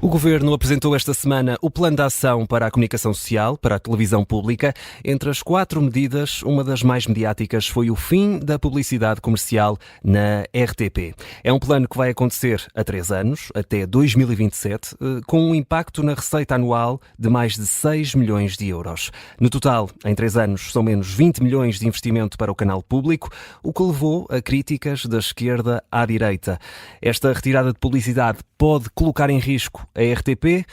O Governo apresentou esta semana o Plano de Ação para a Comunicação Social, para a televisão pública. Entre as 4 medidas, uma das mais mediáticas foi o fim da publicidade comercial na RTP. É um plano que vai acontecer a 3 anos, até 2027, com um impacto na receita anual de mais de 6 milhões de euros. No total, em 3 anos, são menos 20 milhões de investimento para o canal público, o que levou a críticas da esquerda à direita. Esta retirada de publicidade pode colocar em risco a RTP?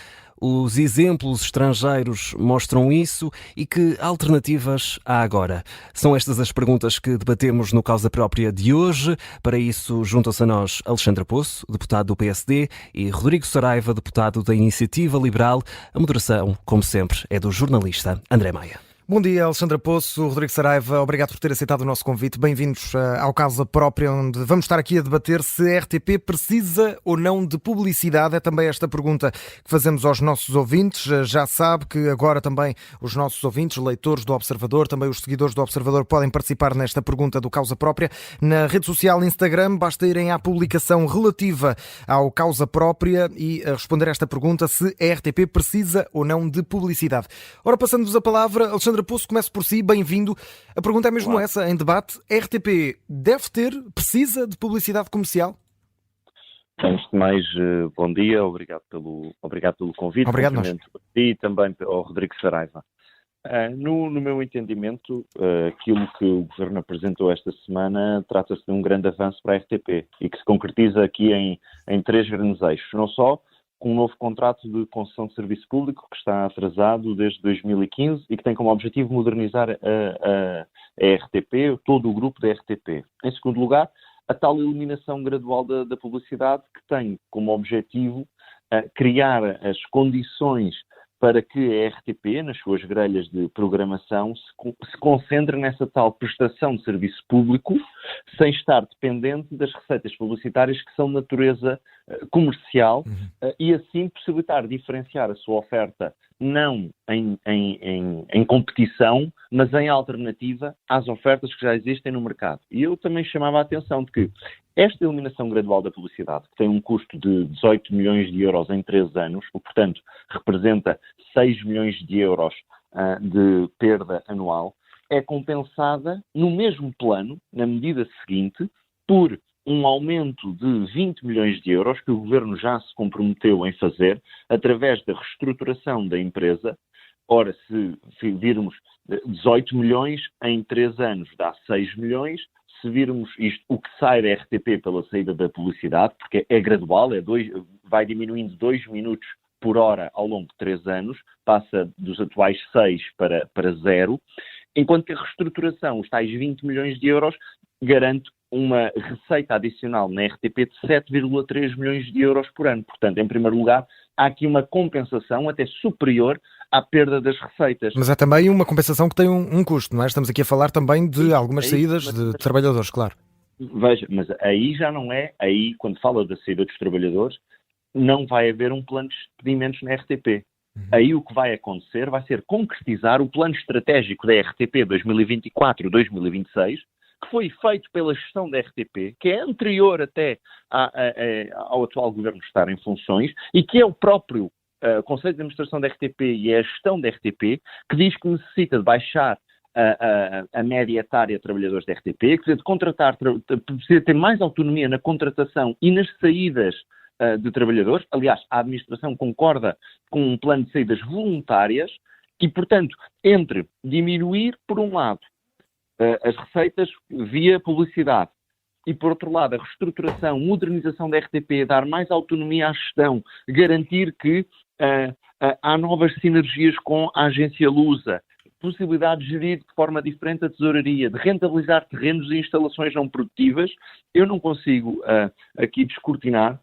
Os exemplos estrangeiros mostram isso e que alternativas há agora? São estas as perguntas que debatemos no Causa Própria de hoje. Para isso, juntam-se a nós Alexandra Poço, deputado do PSD, e Rodrigo Saraiva, deputado da Iniciativa Liberal. A moderação, como sempre, é do jornalista André Maia. Bom dia, Alexandra Poço, Rodrigo Saraiva, obrigado por ter aceitado o nosso convite. Bem-vindos ao Causa Própria, onde vamos estar aqui a debater se a RTP precisa ou não de publicidade. É também esta pergunta que fazemos aos nossos ouvintes. Já sabe que agora também os nossos ouvintes, leitores do Observador, também os seguidores do Observador, podem participar nesta pergunta do Causa Própria. Na rede social Instagram, basta irem à publicação relativa ao Causa Própria e responder a esta pergunta se a RTP precisa ou não de publicidade. Ora, passando-vos a palavra, Alexandra Poço, começo por si, bem-vindo. A pergunta é mesmo essa, em debate. A RTP precisa de publicidade comercial? Antes de mais, bom dia, obrigado pelo convite. Obrigado nós. E também ao Rodrigo Saraiva. No meu entendimento, aquilo que o Governo apresentou esta semana trata-se de um grande avanço para a RTP e que se concretiza aqui em 3 grandes eixos. Não só com um novo contrato de concessão de serviço público que está atrasado desde 2015 e que tem como objetivo modernizar a RTP, todo o grupo da RTP. Em segundo lugar, a tal eliminação gradual da publicidade que tem como objetivo criar as condições para que a RTP, nas suas grelhas de programação, se concentre nessa tal prestação de serviço público, sem estar dependente das receitas publicitárias que são de natureza comercial, e assim possibilitar diferenciar a sua oferta não em competição, mas em alternativa às ofertas que já existem no mercado. E eu também chamava a atenção de que esta eliminação gradual da publicidade, que tem um custo de 18 milhões de euros em 3 anos, o que, portanto, representa 6 milhões de euros de perda anual, é compensada no mesmo plano, na medida seguinte, por um aumento de 20 milhões de euros que o Governo já se comprometeu em fazer através da reestruturação da empresa. Ora, se virmos 18 milhões em 3 anos dá 6 milhões, se virmos isto, o que sai da RTP pela saída da publicidade, porque é gradual, vai diminuindo 2 minutos por hora ao longo de 3 anos, passa dos atuais 6 para 0, enquanto que a reestruturação, os tais 20 milhões de euros, garante uma receita adicional na RTP de 7,3 milhões de euros por ano. Portanto, em primeiro lugar, há aqui uma compensação até superior à perda das receitas. Mas é também uma compensação que tem um custo, não é? Estamos aqui a falar também de algumas saídas de trabalhadores, claro. Veja, mas aí já não é, aí quando fala da saída dos trabalhadores, não vai haver um plano de despedimentos na RTP. Aí o que vai acontecer vai ser concretizar o plano estratégico da RTP 2024-2026, que foi feito pela gestão da RTP, que é anterior até ao atual Governo estar em funções, e que é o próprio Conselho de Administração da RTP e é a gestão da RTP que diz que necessita de baixar a média etária de trabalhadores da RTP, que precisa de contratar, precisa ter mais autonomia na contratação e nas saídas de trabalhadores. Aliás, a administração concorda com um plano de saídas voluntárias e, portanto, entre diminuir, por um lado, as receitas via publicidade e, por outro lado, a reestruturação, modernização da RTP, dar mais autonomia à gestão, garantir que há novas sinergias com a agência Lusa, possibilidade de gerir de forma diferente a tesouraria, de rentabilizar terrenos e instalações não produtivas, eu não consigo aqui descortinar.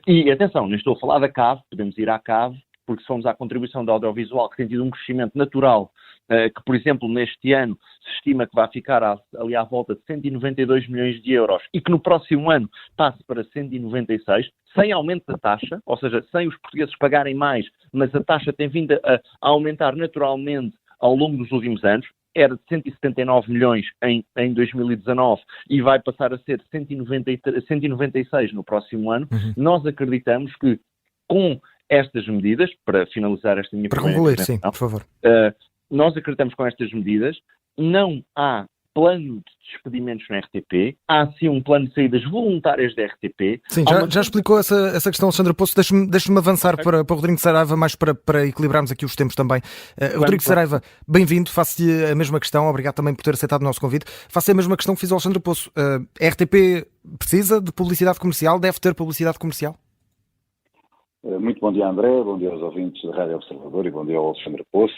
E atenção, não estou a falar da CAV, podemos ir à CAV, porque se formos à contribuição da audiovisual, que tem tido um crescimento natural, que, por exemplo, neste ano se estima que vai ficar ali à volta de 192 milhões de euros e que no próximo ano passe para 196, sem aumento da taxa, ou seja, sem os portugueses pagarem mais, mas a taxa tem vindo a aumentar naturalmente ao longo dos últimos anos. Era de 179 milhões em 2019 e vai passar a ser 196 no próximo ano. Nós acreditamos que com estas medidas, para finalizar esta minha Para primeira concluir, sim, intervenção, por favor. nós acreditamos que com estas medidas não há plano de despedimentos na RTP, há sim um plano de saídas voluntárias da RTP. Sim, já explicou essa questão, Alexandre Poço. Deixe-me avançar para o Rodrigo Saraiva, mais para equilibrarmos aqui os tempos também. Rodrigo Saraiva, bem-vindo, faço-lhe a mesma questão, obrigado também por ter aceitado o nosso convite. Faço a mesma questão que fiz ao Alexandre Poço. A RTP precisa de publicidade comercial? Deve ter publicidade comercial? Muito bom dia, André, bom dia aos ouvintes da Rádio Observador e bom dia ao Alexandre Poço.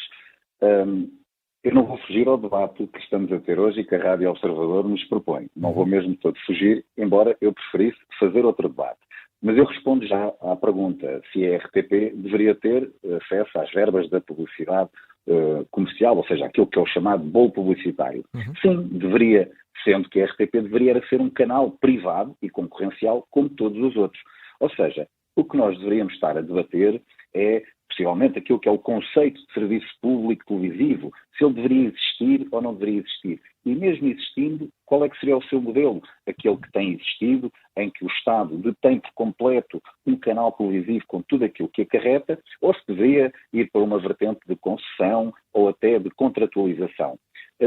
Eu não vou fugir ao debate que estamos a ter hoje e que a Rádio Observador nos propõe. Não vou mesmo todo fugir, embora eu preferisse fazer outro debate. Mas eu respondo já à pergunta se a RTP deveria ter acesso às verbas da publicidade comercial, ou seja, aquilo que é o chamado bolo publicitário. Sim, deveria, sendo que a RTP deveria ser um canal privado e concorrencial como todos os outros. Ou seja, o que nós deveríamos estar a debater é possivelmente aquilo que é o conceito de serviço público televisivo, se ele deveria existir ou não deveria existir. E mesmo existindo, qual é que seria o seu modelo? Aquele que tem existido, em que o Estado detém por completo um canal televisivo com tudo aquilo que acarreta, ou se deveria ir para uma vertente de concessão ou até de contratualização.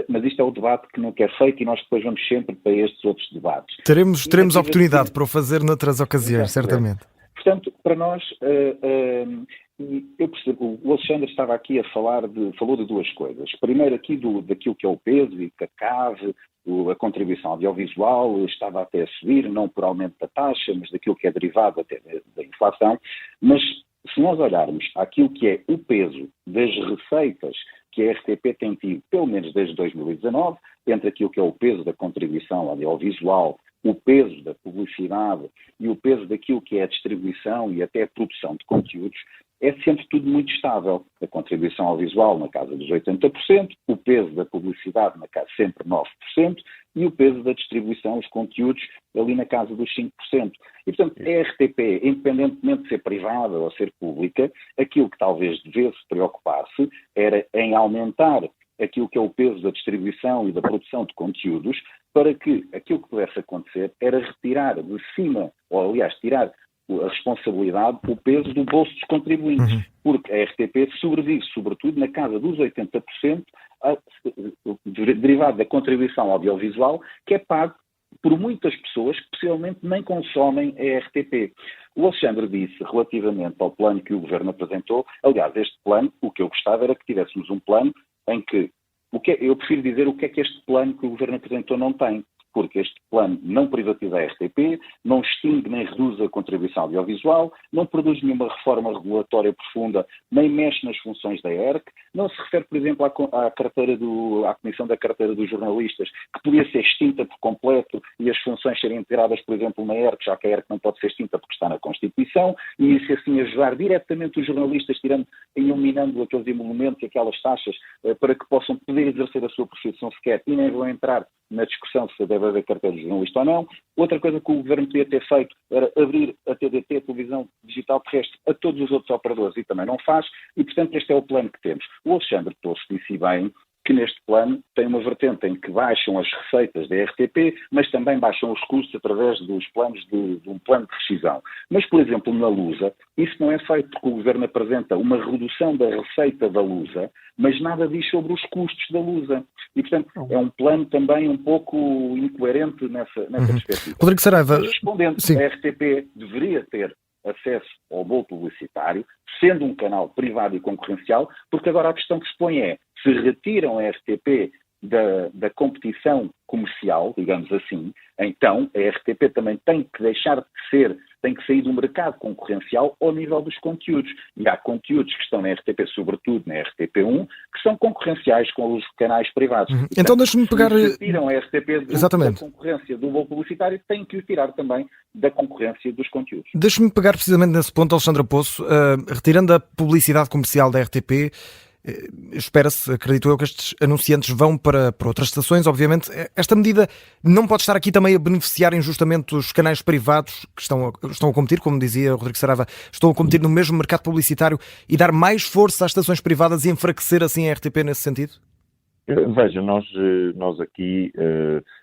Mas isto é o debate que não quer feito e nós depois vamos sempre para estes outros debates. Teremos oportunidade para o fazer noutras ocasiões, certamente. Portanto, para nós, eu percebo, o Alexandre estava aqui a falou de duas coisas. Primeiro aqui daquilo que é o peso e que a CAV, a contribuição audiovisual, estava até a subir, não por aumento da taxa, mas daquilo que é derivado até da inflação. Mas se nós olharmos aquilo que é o peso das receitas que a RTP tem tido, pelo menos desde 2019, entre aquilo que é o peso da contribuição audiovisual, o peso da publicidade e o peso daquilo que é a distribuição e até a produção de conteúdos, é sempre tudo muito estável. A contribuição audiovisual na casa dos 80%, o peso da publicidade na casa sempre 9% e o peso da distribuição, os conteúdos, ali na casa dos 5%. E, portanto, a RTP, independentemente de ser privada ou ser pública, aquilo que talvez devesse preocupar-se era em aumentar aquilo que é o peso da distribuição e da produção de conteúdos, para que aquilo que pudesse acontecer era retirar de cima, ou aliás, tirar a responsabilidade, o peso do bolso dos contribuintes, porque a RTP sobrevive, sobretudo, na casa dos 80%, derivado da contribuição audiovisual, que é pago por muitas pessoas que possivelmente nem consomem a RTP. O Alexandre disse, relativamente ao plano que o Governo apresentou, aliás, este plano, o que eu gostava era que tivéssemos um plano em que, eu prefiro dizer o que é que este plano que o Governo apresentou não tem, porque este plano não privatiza a RTP, não extingue nem reduz a contribuição audiovisual, não produz nenhuma reforma regulatória profunda, nem mexe nas funções da ERC, não se refere, por exemplo, à Comissão da Carteira dos Jornalistas, que podia ser extinta por completo e as funções serem integradas, por exemplo, na ERC, já que a ERC não pode ser extinta porque está na Constituição, e se assim ajudar diretamente os jornalistas, eliminando aqueles emolumentos e aquelas taxas para que possam poder exercer a sua profissão sequer e nem vão entrar na discussão se deve haver carteira de jornalista ou não. Outra coisa que o Governo podia ter feito era abrir a TDT, a televisão digital terrestre, a todos os outros operadores e também não faz, e portanto este é o plano que temos. O Alexandre Poço disse bem que neste plano tem uma vertente em que baixam as receitas da RTP, mas também baixam os custos através dos planos de um plano de rescisão. Mas, por exemplo, na Lusa, isso não é feito porque o Governo apresenta uma redução da receita da Lusa, mas nada diz sobre os custos da Lusa. E, portanto, é um plano também um pouco incoerente nessa perspectiva. Rodrigo Saraiva, respondendo, a RTP deveria ter acesso ao bolo publicitário, sendo um canal privado e concorrencial, porque agora a questão que se põe é, se retiram a RTP da competição comercial, digamos assim, então a RTP também tem que deixar de ser, tem que sair do mercado concorrencial ao nível dos conteúdos. E há conteúdos que estão na RTP, sobretudo na RTP1, que são concorrenciais com os canais privados. Portanto, então deixe-me pegar... Se tiram a RTP da concorrência do bolo publicitário, têm que o tirar também da concorrência dos conteúdos. Deixe-me pegar precisamente nesse ponto, Alexandre Poço, retirando a publicidade comercial da RTP, espera-se, acredito eu, que estes anunciantes vão para outras estações, obviamente. Esta medida não pode estar aqui também a beneficiar injustamente os canais privados que estão a competir, como dizia o Rodrigo Saraiva, estão a competir no mesmo mercado publicitário e dar mais força às estações privadas e enfraquecer assim a RTP nesse sentido? Veja, nós aqui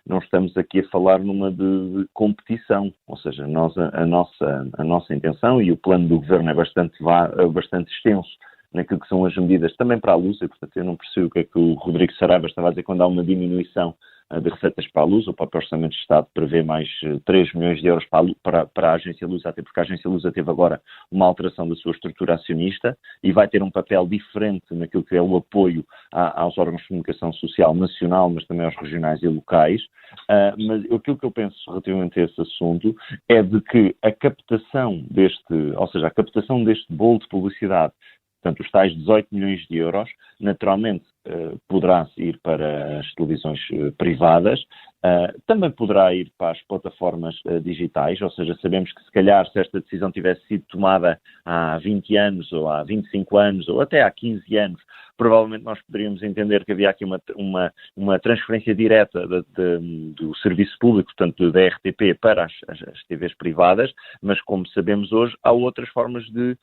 não estamos aqui a falar numa de competição, ou seja, a nossa intenção e o plano do Governo é bastante extenso naquilo que são as medidas também para a luz, e portanto eu não percebo o que é que o Rodrigo Saraiva estava a dizer quando há uma diminuição de receitas para a luz. O próprio Orçamento de Estado prevê mais 3 milhões de euros para a Agência Lusa, até porque a Agência Lusa teve agora uma alteração da sua estrutura acionista e vai ter um papel diferente naquilo que é o apoio aos órgãos de comunicação social nacional, mas também aos regionais e locais. Mas aquilo que eu penso relativamente a esse assunto é de que a captação deste bolo de publicidade, portanto, os tais 18 milhões de euros, naturalmente poderá ir para as televisões privadas, também poderá ir para as plataformas digitais, ou seja, sabemos que se calhar se esta decisão tivesse sido tomada há 20 anos, ou há 25 anos, ou até há 15 anos, provavelmente nós poderíamos entender que havia aqui uma transferência direta do serviço público, portanto da RTP, para as TVs privadas, mas como sabemos hoje, há outras formas de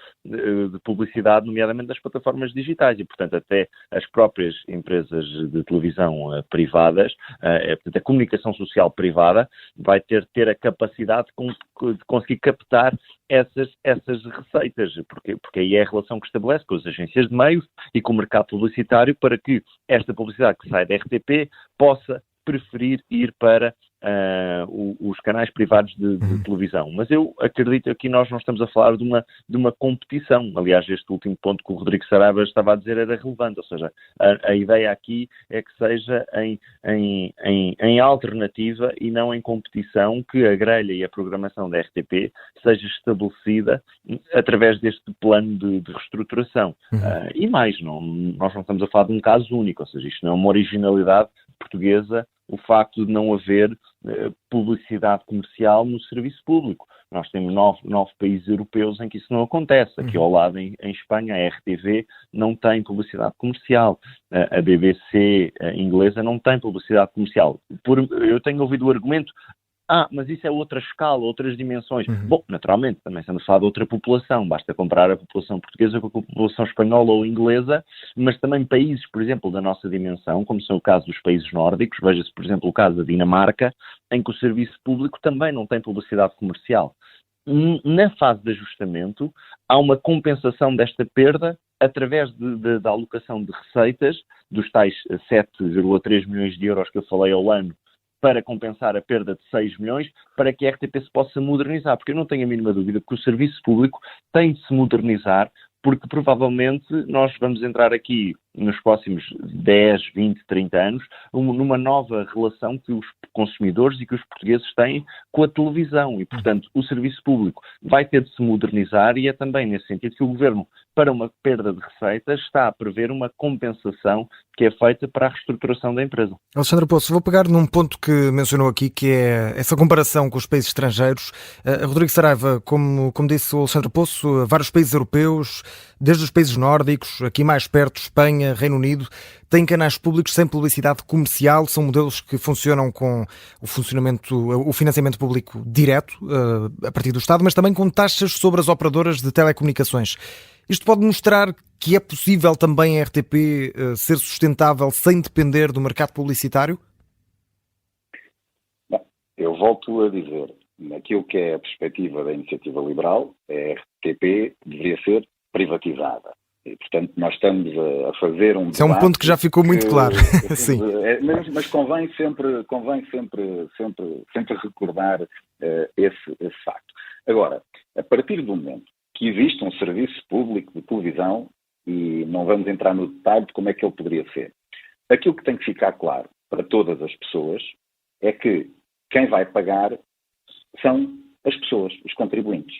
publicidade, nomeadamente das plataformas digitais, e portanto até as próprias empresas de televisão privadas, portanto a comunicação social privada, vai ter a capacidade de conseguir captar essas receitas, porque aí é a relação que estabelece com as agências de meios e com o mercado publicitário para que esta publicidade que sai da RTP possa preferir ir para os canais privados de televisão. Mas eu acredito que aqui nós não estamos a falar de uma competição. Aliás, este último ponto que o Rodrigo Saraiva estava a dizer era relevante, ou seja, a ideia aqui é que seja em alternativa e não em competição, que a grelha e a programação da RTP seja estabelecida através deste plano de reestruturação. E mais, nós não estamos a falar de um caso único, ou seja, isto não é uma originalidade portuguesa, o facto de não haver publicidade comercial no serviço público. Nós temos 9 países europeus em que isso não acontece. Aqui ao lado, em Espanha, a RTV não tem publicidade comercial. A BBC inglesa não tem publicidade comercial. Eu tenho ouvido o argumento: mas isso é outra escala, outras dimensões. Bom, naturalmente, também estamos a falar de outra população. Basta comparar a população portuguesa com a população espanhola ou inglesa, mas também países, por exemplo, da nossa dimensão, como são o caso dos países nórdicos. Veja-se, por exemplo, o caso da Dinamarca, em que o serviço público também não tem publicidade comercial. Na fase de ajustamento, há uma compensação desta perda através da alocação de receitas, dos tais 7,3 milhões de euros que eu falei ao ano, para compensar a perda de 6 milhões, para que a RTP se possa modernizar. Porque eu não tenho a mínima dúvida que o serviço público tem de se modernizar, porque provavelmente nós vamos entrar aqui nos próximos 10, 20, 30 anos, numa nova relação que os consumidores e que os portugueses têm com a televisão. E, portanto, o serviço público vai ter de se modernizar, e é também nesse sentido que o Governo, para uma perda de receitas, está a prever uma compensação que é feita para a reestruturação da empresa. Alexandre Poço, vou pegar num ponto que mencionou aqui, que é essa comparação com os países estrangeiros. Rodrigo Saraiva, como disse o Alexandre Poço, vários países europeus, desde os países nórdicos, aqui mais perto, Espanha, Reino Unido, têm canais públicos sem publicidade comercial. São modelos que funcionam com o financiamento público direto, a partir do Estado, mas também com taxas sobre as operadoras de telecomunicações. Isto pode mostrar que é possível também a RTP ser sustentável sem depender do mercado publicitário? Bom, eu volto a dizer, naquilo que é a perspectiva da iniciativa liberal, a RTP deveria ser privatizada. E, portanto, nós estamos a fazer um debate. Isso é um ponto que já ficou muito claro. Sim. Mas convém sempre recordar esse facto. Agora, a partir do momento que existe um serviço público de televisão, e não vamos entrar no detalhe de como é que ele poderia ser, aquilo que tem que ficar claro para todas as pessoas é que quem vai pagar são as pessoas, os contribuintes.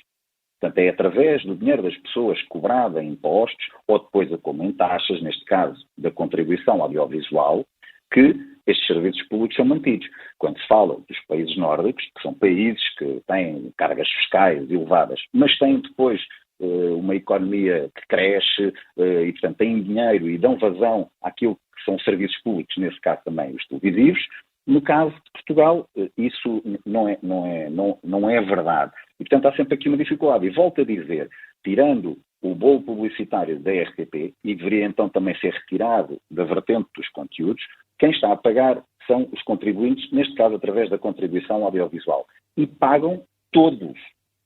Portanto, é através do dinheiro das pessoas cobrado em impostos, ou depois como em taxas, neste caso da contribuição audiovisual, que estes serviços públicos são mantidos. Quando se fala dos países nórdicos, que são países que têm cargas fiscais elevadas, mas têm depois uma economia que cresce e, portanto, têm dinheiro e dão vazão àquilo que são serviços públicos, nesse caso também os televisivos. No caso de Portugal, isso não é verdade. E, portanto, há sempre aqui uma dificuldade. E volto a dizer, tirando o bolo publicitário da RTP e deveria então também ser retirado da vertente dos conteúdos. Quem está a pagar são os contribuintes, neste caso através da contribuição audiovisual. E pagam todos,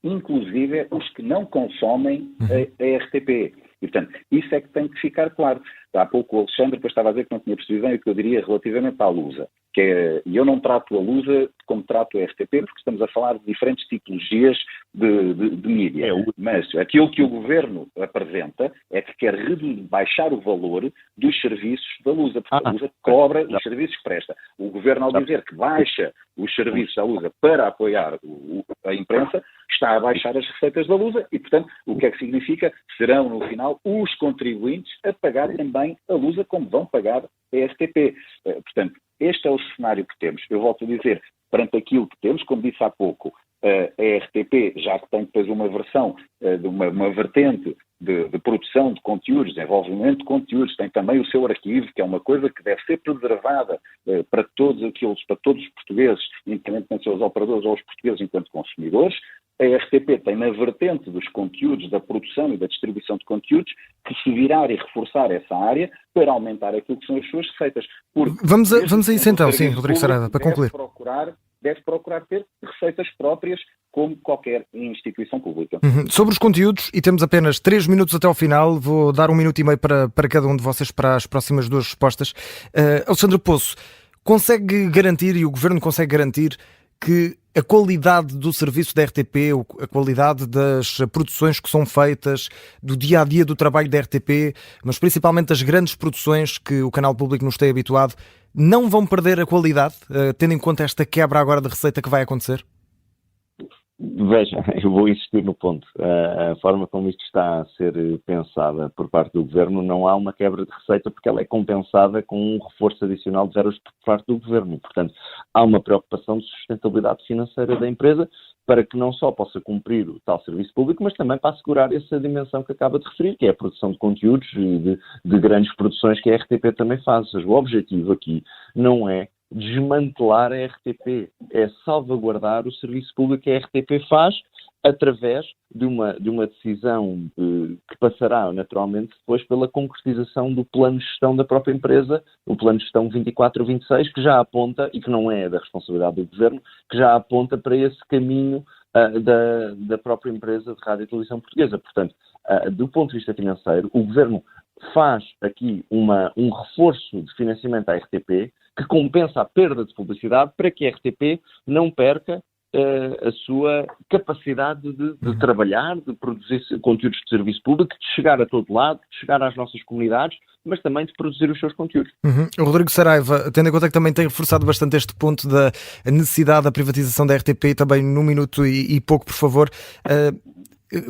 inclusive os que não consomem a RTP. E, portanto, isso é que tem que ficar claro. Há pouco o Alexandre depois estava a dizer que não tinha percebido bem o que eu diria relativamente à Lusa. E eu não trato a Lusa como trato a RTP, porque estamos a falar de diferentes tipologias de mídia. Mas aquilo que o Governo apresenta é que quer baixar o valor dos serviços da Lusa, porque a Lusa cobra os serviços que presta. O Governo, ao dizer que baixa os serviços da Lusa para apoiar a imprensa, está a baixar as receitas da Lusa e, portanto, o que é que significa? Serão, no final, os contribuintes a pagar também a Lusa como vão pagar a RTP. Portanto, este é o cenário que temos. Eu volto a dizer, perante aquilo que temos, como disse há pouco, a RTP, já que tem depois uma versão, de uma vertente de produção de conteúdos, desenvolvimento de conteúdos, tem também o seu arquivo, que é uma coisa que deve ser preservada para todos os portugueses, independentemente se são os operadores ou os portugueses enquanto consumidores. A RTP tem na vertente dos conteúdos, da produção e da distribuição de conteúdos, que se virar e reforçar essa área para aumentar aquilo que são as suas receitas. Vamos a isso então, sim, Rodrigo Saraiva, para concluir. Deve procurar ter receitas próprias como qualquer instituição pública. Sobre os conteúdos, e temos apenas 3 minutos até ao final, vou dar 1 minuto e meio para cada um de vocês para as próximas 2 respostas. Alexandre Poço, consegue garantir, e o Governo consegue garantir, que a qualidade do serviço da RTP, a qualidade das produções que são feitas, do dia-a-dia do trabalho da RTP, mas principalmente das grandes produções que o canal público nos tem habituado, não vão perder a qualidade, tendo em conta esta quebra agora de receita que vai acontecer? Veja, eu vou insistir no ponto. A forma como isto está a ser pensada por parte do Governo, não há uma quebra de receita porque ela é compensada com um reforço adicional de zeros por parte do Governo. Portanto, há uma preocupação de sustentabilidade financeira da empresa para que não só possa cumprir o tal serviço público, mas também para assegurar essa dimensão que acaba de referir, que é a produção de conteúdos e de grandes produções que a RTP também faz. Ou seja, o objetivo aqui não é desmantelar a RTP, é salvaguardar o serviço público que a RTP faz através de uma decisão que passará naturalmente depois pela concretização do plano de gestão da própria empresa, o plano de gestão 24-26, que já aponta, e que não é da responsabilidade do Governo, que já aponta para esse caminho da própria empresa de rádio e televisão portuguesa. Portanto, do ponto de vista financeiro, o Governo faz aqui um reforço de financiamento à RTP que compensa a perda de publicidade para que a RTP não perca a sua capacidade de trabalhar, de produzir conteúdos de serviço público, de chegar a todo lado, de chegar às nossas comunidades, mas também de produzir os seus conteúdos. O Rodrigo Saraiva, tendo em conta que também tem reforçado bastante este ponto da necessidade da privatização da RTP, também num minuto e pouco, por favor,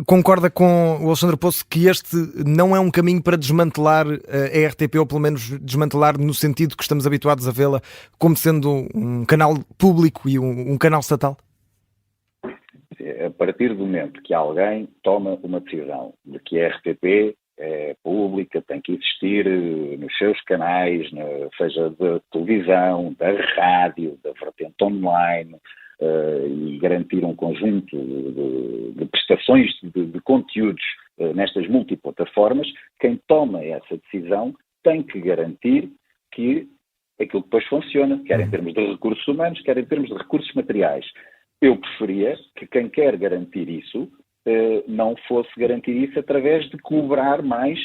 concorda com o Alexandre Poço que este não é um caminho para desmantelar a RTP, ou pelo menos desmantelar no sentido que estamos habituados a vê-la como sendo um canal público e um canal estatal? A partir do momento que alguém toma uma decisão de que a RTP é pública, tem que existir nos seus canais, seja da televisão, da rádio, da vertente online, e garantir um conjunto de prestações de conteúdos nestas multiplataformas, quem toma essa decisão tem que garantir que aquilo depois funciona, quer em termos de recursos humanos, quer em termos de recursos materiais. Eu preferia que quem quer garantir isso não fosse garantir isso através de cobrar mais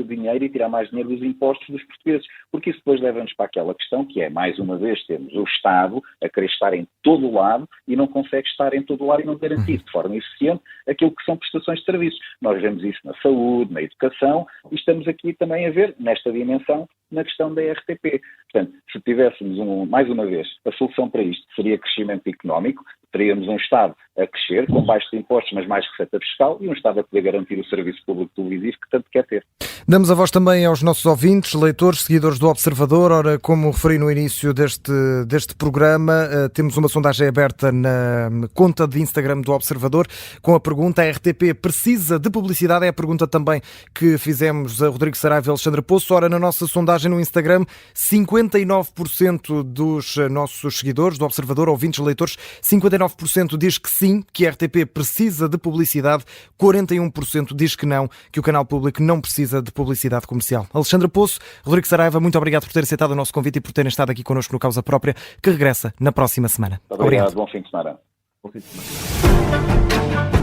dinheiro e tirar mais dinheiro dos impostos dos portugueses, porque isso depois leva-nos para aquela questão que é, mais uma vez, temos o Estado a querer estar em todo o lado e não consegue estar em todo o lado e não garantir de forma eficiente aquilo que são prestações de serviços. Nós vemos isso na saúde, na educação, e estamos aqui também a ver, nesta dimensão, na questão da RTP. Portanto, se tivéssemos, mais uma vez, a solução para isto seria crescimento económico, teríamos um Estado a crescer, com baixos impostos, mas mais receita fiscal, e um Estado a poder garantir o serviço público televisivo que tanto quer ter. Damos a voz também aos nossos ouvintes, leitores, seguidores do Observador. Ora, como referi no início deste programa, temos uma sondagem aberta na conta de Instagram do Observador com a pergunta: a RTP precisa de publicidade? É a pergunta também que fizemos a Rodrigo Saraiva e Alexandre Poço. Ora, na nossa sondagem no Instagram, 59% dos nossos seguidores do Observador, ouvintes, leitores, 59% 39% diz que sim, que a RTP precisa de publicidade, 41% diz que não, que o canal público não precisa de publicidade comercial. Alexandra Poço, Rodrigo Saraiva, muito obrigado por ter aceitado o nosso convite e por terem estado aqui connosco no Causa Própria, que regressa na próxima semana. Obrigado. Bom fim de semana. Bom fim de semana.